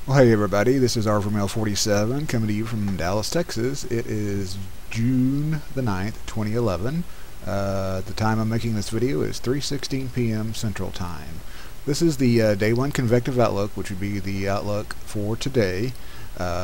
Well, hey everybody, this is RVMail47 coming to you from Dallas, Texas. It is June the 9th, 2011. The time I'm making this video is 3:16 p.m. Central Time. This is the Day 1 Convective Outlook, which would be the outlook for today,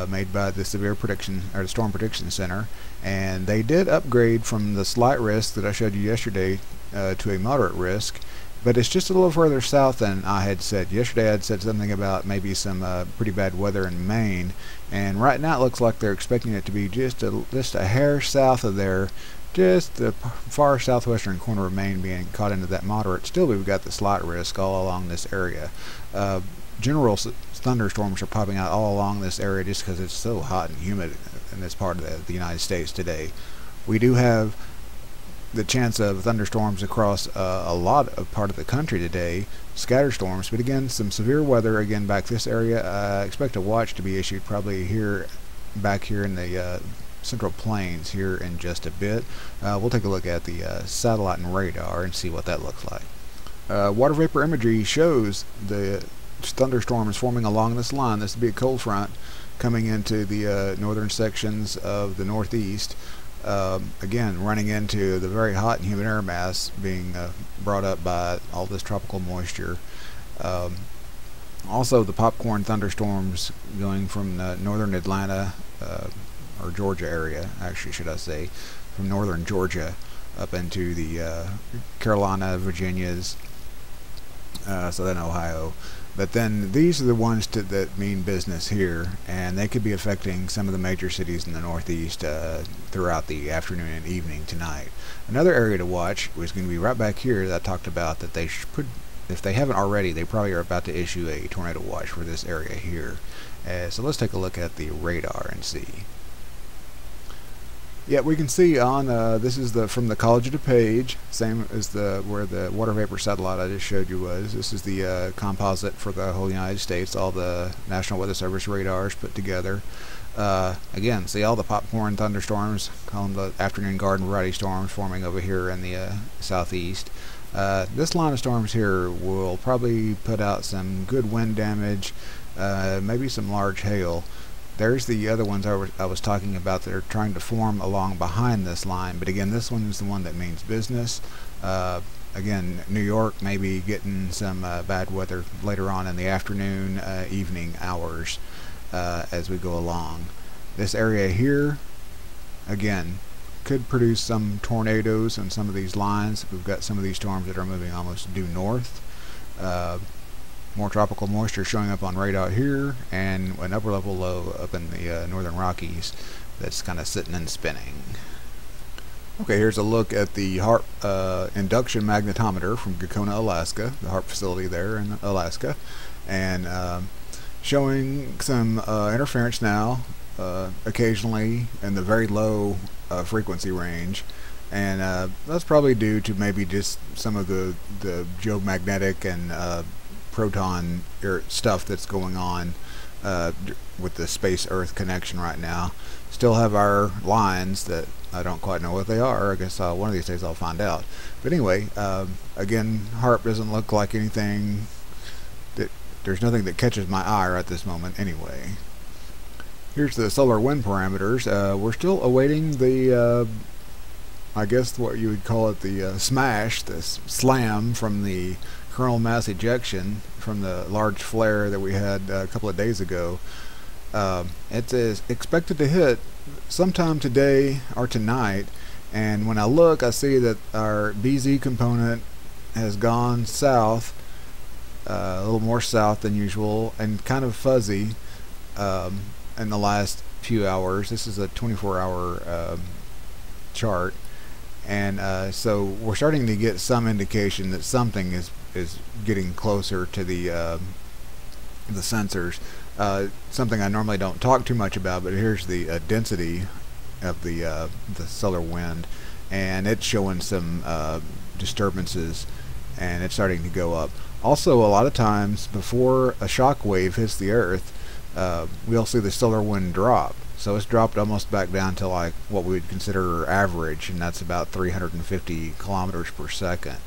made by the the Storm Prediction Center. And they did upgrade from the slight risk that I showed you yesterday to a moderate risk. But it's just a little further south than I had said. Yesterday I had said something about maybe some pretty bad weather in Maine, and right now it looks like they're expecting it to be just a hair south of there, just the far southwestern corner of Maine being caught into that moderate. Still, we've got the slight risk all along this area. General thunderstorms are popping out all along this area just because it's so hot and humid in this part of the United States today. We do have the chance of thunderstorms across a lot of part of the country today, scatter storms, but again some severe weather again back this area. I expect a watch to be issued probably back here in the Central Plains here in just a bit. We'll take a look at the satellite and radar and see what that looks like. Water vapor imagery shows the thunderstorms forming along this line. This would be a cold front coming into the northern sections of the northeast. Again, running into the very hot and humid air mass being brought up by all this tropical moisture. Also, the popcorn thunderstorms going from northern Atlanta, or Georgia area, actually, should I say, from northern Georgia up into the Carolina, Virginias, southern Ohio. But then these are the ones that mean business here, and they could be affecting some of the major cities in the Northeast throughout the afternoon and evening tonight. Another area to watch was going to be right back here that I talked about, that they should, if they haven't already, they probably are about to issue a tornado watch for this area here. So let's take a look at the radar and see. Yeah, we can see on this is from the College of DuPage, same as where the water vapor satellite I just showed you was. This is the composite for the whole United States, all the National Weather Service radars put together. Again, see all the popcorn thunderstorms, call them the afternoon garden variety storms, forming over here in the southeast. This line of storms here will probably put out some good wind damage, maybe some large hail. There's the other ones I was talking about that are trying to form along behind this line, but again, this one is the one that means business. Again, New York may be getting some bad weather later on in the afternoon, evening hours as we go along. This area here, again, could produce some tornadoes on some of these lines. We've got some of these storms that are moving almost due north. More tropical moisture showing up on radar here, and an upper level low up in the northern Rockies that's kind of sitting and spinning. Okay, here's a look at the HAARP induction magnetometer from Gakona, Alaska, the HAARP facility there in Alaska, and showing some interference now, occasionally in the very low frequency range. And that's probably due to maybe just some of the geomagnetic and proton stuff that's going on with the space-Earth connection right now. Still have our lines that I don't quite know what they are. I guess one of these days I'll find out. But anyway, again, HAARP doesn't look like anything there's nothing that catches my eye at this moment anyway. Here's the solar wind parameters. We're still awaiting the I guess what you would call it, the smash, the slam from the coronal mass ejection from the large flare that we had a couple of days ago. It is expected to hit sometime today or tonight, and when I look, I see that our BZ component has gone south, a little more south than usual, and kind of fuzzy in the last few hours. This is a 24-hour chart. And so we're starting to get some indication that something is getting closer to the sensors. Something I normally don't talk too much about, but here's the density of the solar wind, and it's showing some disturbances, and it's starting to go up. Also, a lot of times before a shockwave hits the Earth, we'll see the solar wind drop. So it's dropped almost back down to like what we would consider average, and that's about 350 kilometers per second.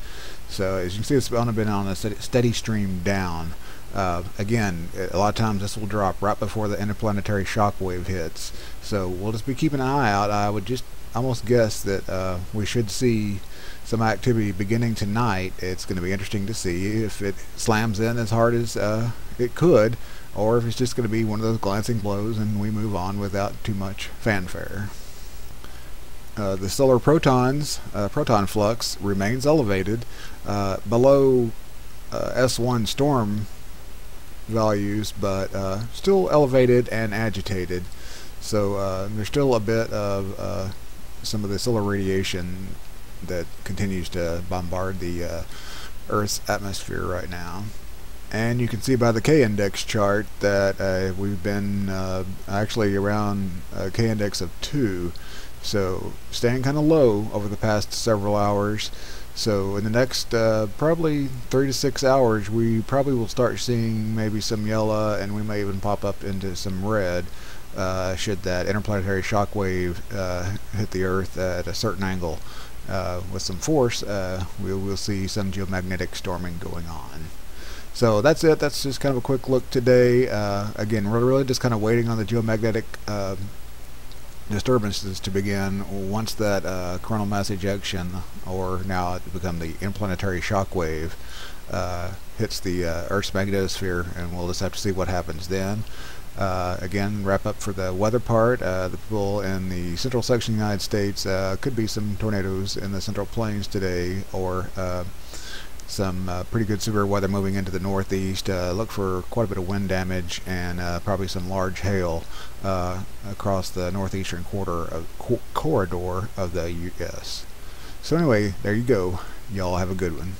So as you can see, it's been on a steady stream down. Again, a lot of times this will drop right before the interplanetary shockwave hits, so we'll just be keeping an eye out. I would just almost guess that we should see some activity beginning tonight. It's going to be interesting to see if it slams in as hard as it could, or if it's just going to be one of those glancing blows and we move on without too much fanfare. The solar proton flux remains elevated below S1 storm values, but still elevated and agitated. So there's still a bit of some of the solar radiation that continues to bombard the Earth's atmosphere right now. And you can see by the K-index chart that we've been actually around a K-index of 2, so staying kind of low over the past several hours. So in the next probably 3 to 6 hours, we probably will start seeing maybe some yellow, and we may even pop up into some red should that interplanetary shockwave hit the Earth at a certain angle. With some force, we'll see some geomagnetic storming going on. So that's it. That's just kind of a quick look today. Again, we're really just kind of waiting on the geomagnetic disturbances to begin. Once that coronal mass ejection, or now it become the interplanetary shockwave, hits the Earth's magnetosphere, and we'll just have to see what happens then. Again, wrap up for the weather part. The people in the central section of the United States, could be some tornadoes in the Central Plains today, or some pretty good severe weather moving into the northeast. Look for quite a bit of wind damage and probably some large hail across the northeastern corridor of the U.S. So anyway, there you go. Y'all have a good one.